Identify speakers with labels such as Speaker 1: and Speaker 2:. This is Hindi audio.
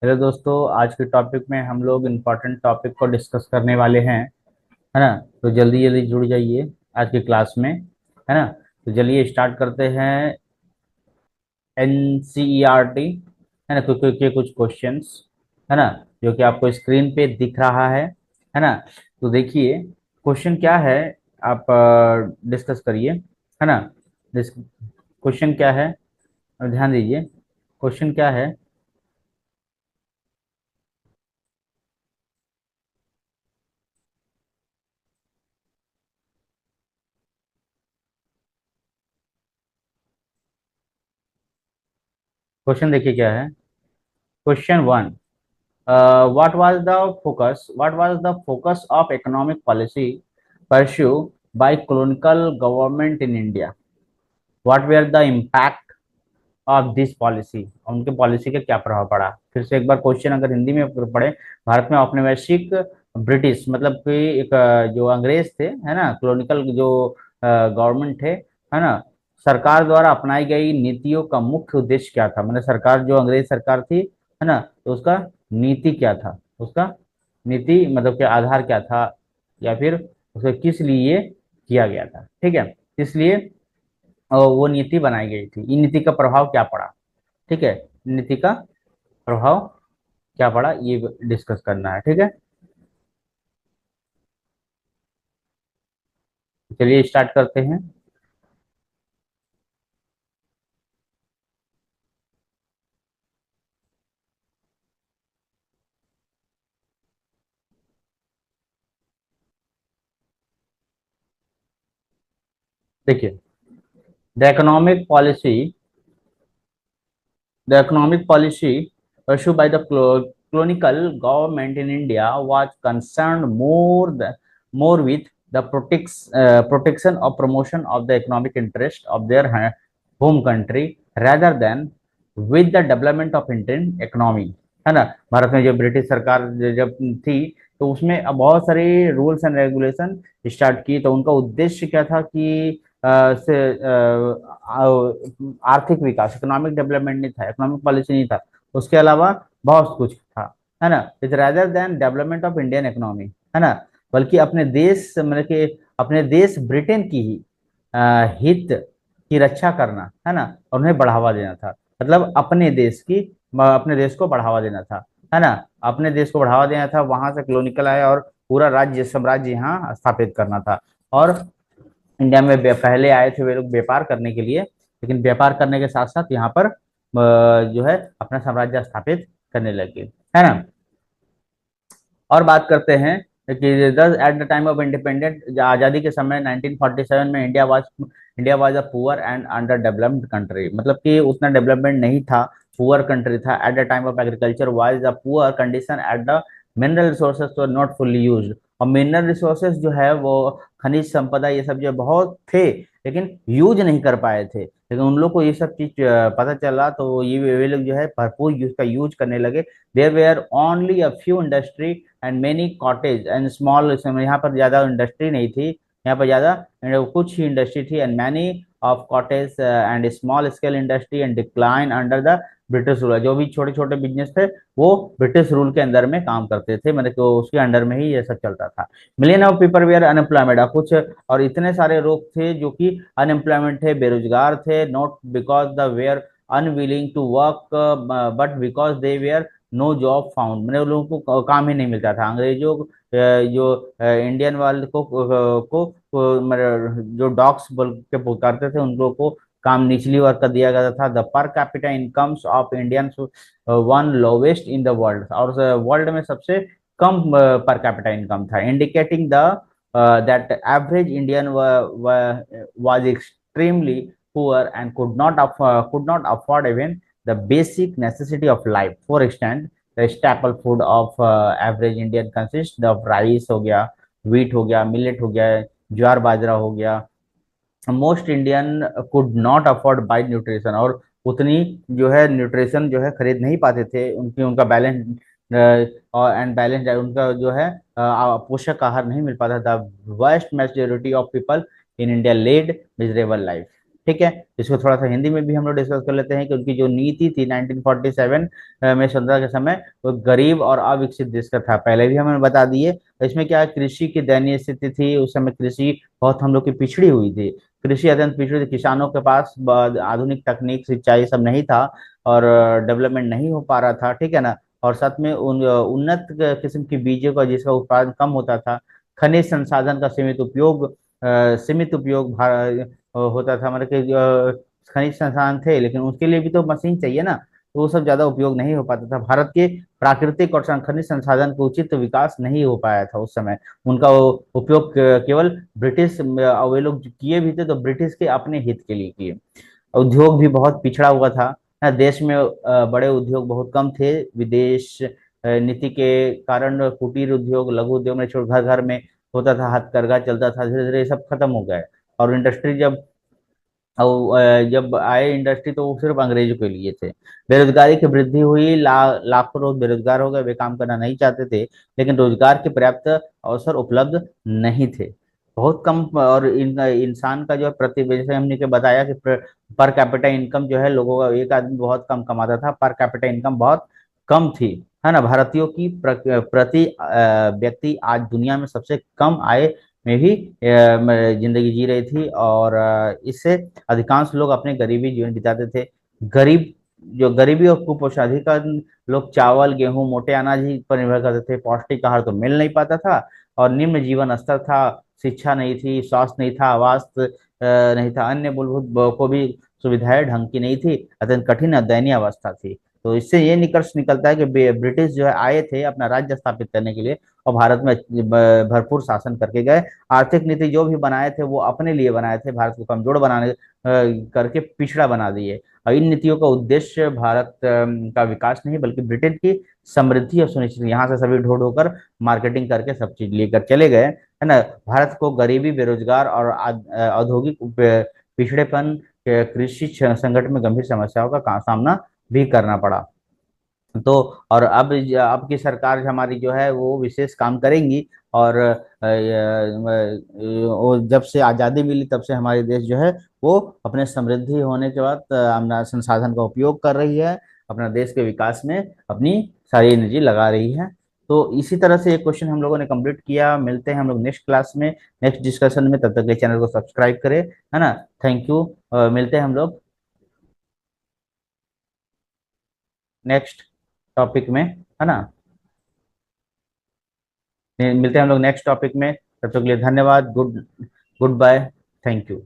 Speaker 1: हेलो दोस्तों, आज के टॉपिक में हम लोग इम्पोर्टेंट टॉपिक को डिस्कस करने वाले हैं। है ना? तो जल्दी जल्दी जुड़ जाइए आज की क्लास में। है ना? तो चलिए स्टार्ट करते हैं। एनसीईआरटी, है ना, कुछ क्वेश्चंस, है ना, जो कि आपको स्क्रीन पे दिख रहा है ना? तो देखिए क्वेश्चन क्या है, आप डिस्कस करिए। है ना? क्वेश्चन क्या है, ध्यान दीजिए। क्वेश्चन क्या है? क्वेश्चन देखिए क्या है। Question one, what was the focus of economic policy pursued by colonial government in India? What were the impact of this policy? उनके पॉलिसी का क्या प्रभाव पड़ा? फिर से एक बार क्वेश्चन अगर हिंदी में पढ़े। भारत में औपनिवेशिक ब्रिटिश मतलब कि एक जो अंग्रेज थे, है ना, कॉलोनियल जो गवर्नमेंट थे, है ना, सरकार द्वारा अपनाई गई नीतियों का मुख्य उद्देश्य क्या था? मतलब सरकार जो अंग्रेज सरकार थी, है ना, तो उसका नीति क्या था? उसका नीति मतलब के आधार क्या था, या फिर उसे किस लिए किया गया था? ठीक है, इसलिए वो नीति बनाई गई थी। इन नीति का प्रभाव क्या पड़ा? ठीक है, नीति का प्रभाव क्या पड़ा ये डिस्कस करना है। ठीक है, चलिए स्टार्ट करते हैं। देखिए, the economic policy The economic policy pursued by the colonial government in India was concerned more with the protection or promotion of the economic interest of their home country rather than with the development of Indian economy। है ना? भारत में जो ब्रिटिश सरकार जब थी, तो उसमें अब बहुत सारे रूल्स एंड रेगुलेशन स्टार्ट की। तो उनका उद्देश्य क्या था कि आर्थिक विकास, इकोनॉमिक डेवलपमेंट नहीं था, इकोनॉमिक पॉलिसी नहीं था, उसके अलावा बहुत कुछ था। है ना? It rather than development of Indian economy, है ना, बल्कि अपने देश मतलब कि अपने देश ब्रिटेन की ही हित की रक्षा करना, है ना, और उन्हें बढ़ावा देना था। मतलब अपने देश को बढ़ावा देना था। है ना? अपने देश को बढ़ावा देना था, वहां से कॉलोनियल आया और पूरा राज्य साम्राज्य यहाँ स्थापित करना था। और इंडिया में पहले आए थे वे लोग व्यापार करने के लिए, लेकिन व्यापार करने के साथ साथ यहाँ पर जो है अपना साम्राज्य स्थापित करने लगे। है ना? और बात करते हैं कि दस at the time of independent, आज़ादी के समय 1947 में India was a poor and under developed country. मतलब कि उतना डेवलपमेंट नहीं था, पुअर कंट्री था। At the time of agriculture was a poor condition at the mineral resources were not fully used. और मिनरल रिसोर्सेज जो है वो खनिज संपदा ये सब जो बहुत थे, लेकिन यूज नहीं कर पाए थे। लेकिन उन लोग को ये सब चीज पता चला, तो ये वे लोग जो है भरपूर उसका यूज करने लगे। There were only a few industry and many cottage and small, यहाँ पर ज्यादा इंडस्ट्री नहीं थी, यहाँ पर ज्यादा कुछ ही इंडस्ट्री थी। And many of cottage and small scale industry and decline under the British rule. जो भी छोटे छोटे बिजनेस थे वो ब्रिटिश रूल के अंदर में काम करते थे, मतलब तो उसके अंडर में ही ये सब चलता था। Million of people were unemployment, कुछ और इतने सारे लोग थे जो कि अनएम्प्लॉयमेंट थे, बेरोजगार थे। Not because the were unwilling to work but because they were no job found, मैंने उन लोगों को काम ही नहीं मिलता था। अंग्रेजों जो इंडियन वाले मतलब जो डॉग्स बोल के पुकारते थे, उन लोगों को काम निचली वर्ग का दिया गया था। The per capita incomes of Indian one lowest in the world, और वर्ल्ड में सबसे कम पर कैपिटा इनकम था, indicating the that average Indian was extremely poor and could not afford even the basic necessity of life. For extent, the staple food of average Indian consists of rice हो गया, wheat हो गया, millet हो गया, ज्वार बाजरा हो गया। Most Indian could not afford by nutrition, और उतनी जो है न्यूट्रिशन जो है खरीद नहीं पाते थे। उनका बैलेंस और एंड बैलेंस उनका जो है पोषक आहार नहीं मिल पाता था। Vast majority of people in India lead miserable life. ठीक है। इसको थोड़ा सा हिंदी में भी हम लोग डिस्कस कर लेते हैं कि उनकी जो नीति थी 1947 में स्वतंत्रता के समय, वो गरीब और अविकसित देश का था, पहले भी हमने बता दिए। तो इसमें क्या है, कृषि की दयनीय स्थिति थी उस समय, कृषि बहुत हम लोग की पिछड़ी हुई थी, कृषि अत्यंत पिछड़ी थी, किसानों के पास आधुनिक तकनीक सिंचाई सब नहीं था, और डेवलपमेंट नहीं हो पा रहा था, ठीक है ना। और साथ में उन्नत किस्म की बीजों का जिसका उत्पादन कम होता था, खनिज संसाधन का सीमित उपयोग होता था, मतलब कि खनिज संसाधन थे लेकिन उसके लिए भी तो मशीन चाहिए ना, तो वो सब ज्यादा उपयोग नहीं हो पाता था। भारत के प्राकृतिक और खनिज संसाधन का उचित विकास नहीं हो पाया था उस समय। उनका वो उपयोग केवल ब्रिटिश वे लोग जो किए भी थे तो ब्रिटिश के अपने हित के लिए किए। उद्योग भी बहुत पिछड़ा हुआ था ना, देश में बड़े उद्योग बहुत कम थे। विदेश नीति के कारण कुटीर उद्योग, लघु उद्योग में छोड़ घर घर में होता था, हथकरघा चलता था, धीरे धीरे ये सब खत्म हो गया है। और इंडस्ट्री जब आए इंडस्ट्री तो वो सिर्फ अंग्रेजों के लिए थे। बेरोजगारी की वृद्धि हुई, लाखों लोग बेरोजगार हो गए, वे काम करना नहीं चाहते थे, लेकिन रोजगार के पर्याप्त अवसर उपलब्ध नहीं थे, बहुत कम। और इंसान का जो है प्रति, जैसे हमने के बताया कि पर कैपिटा इनकम जो है लोगों का, एक आदमी बहुत कम कमाता था, पर कैपिटा इनकम बहुत कम थी, है ना। भारतीयों की प्रति व्यक्ति आज दुनिया में सबसे कम आय में भी जिंदगी जी रही थी, और इससे अधिकांश लोग अपने गरीबी जीवन बिताते थे। गरीब जो गरीबी और कुपोषण, अधिकतर लोग चावल गेहूं मोटे अनाज ही पर निर्भर करते थे, पौष्टिक आहार तो मिल नहीं पाता था, और निम्न जीवन स्तर था, शिक्षा नहीं थी, स्वास्थ्य नहीं था, आवास नहीं था, अन्य मूलभूत को भी सुविधाएं ढंग की नहीं थी, अत्यंत कठिन और दयनीय अवस्था थी। तो इससे ये निष्कर्ष निकलता है कि ब्रिटिश जो है आए थे अपना राज्य स्थापित करने के लिए, और भारत में भरपूर शासन करके गए। आर्थिक नीति जो भी बनाए थे वो अपने लिए बनाए थे, भारत को कमजोर बनाने करके पिछड़ा बना दिए। और इन नीतियों का उद्देश्य भारत का विकास नहीं बल्कि ब्रिटेन की समृद्धि और सुनिश्चित, यहाँ से सभी ढो ढो कर मार्केटिंग करके सब चीज लेकर चले गए, है ना। भारत को गरीबी, बेरोजगार और औद्योगिक पिछड़ेपन, कृषि संकट में गंभीर समस्याओं का सामना भी करना पड़ा। तो और अब की सरकार हमारी जो है वो विशेष काम करेंगी, और वो जब से आज़ादी मिली तब से हमारे देश जो है वो अपने समृद्धि होने के बाद अपना संसाधन का उपयोग कर रही है, अपना देश के विकास में अपनी सारी एनर्जी लगा रही है। तो इसी तरह से एक क्वेश्चन हम लोगों ने कंप्लीट किया। मिलते हैं हम लोग नेक्स्ट क्लास में, नेक्स्ट डिस्कशन में, तब तक के चैनल को सब्सक्राइब करें, है ना। Thank you. मिलते हैं हम लोग नेक्स्ट टॉपिक में, है ना। मिलते हैं हम लोग नेक्स्ट टॉपिक में, तब तक के लिए धन्यवाद। Good good bye. Thank you.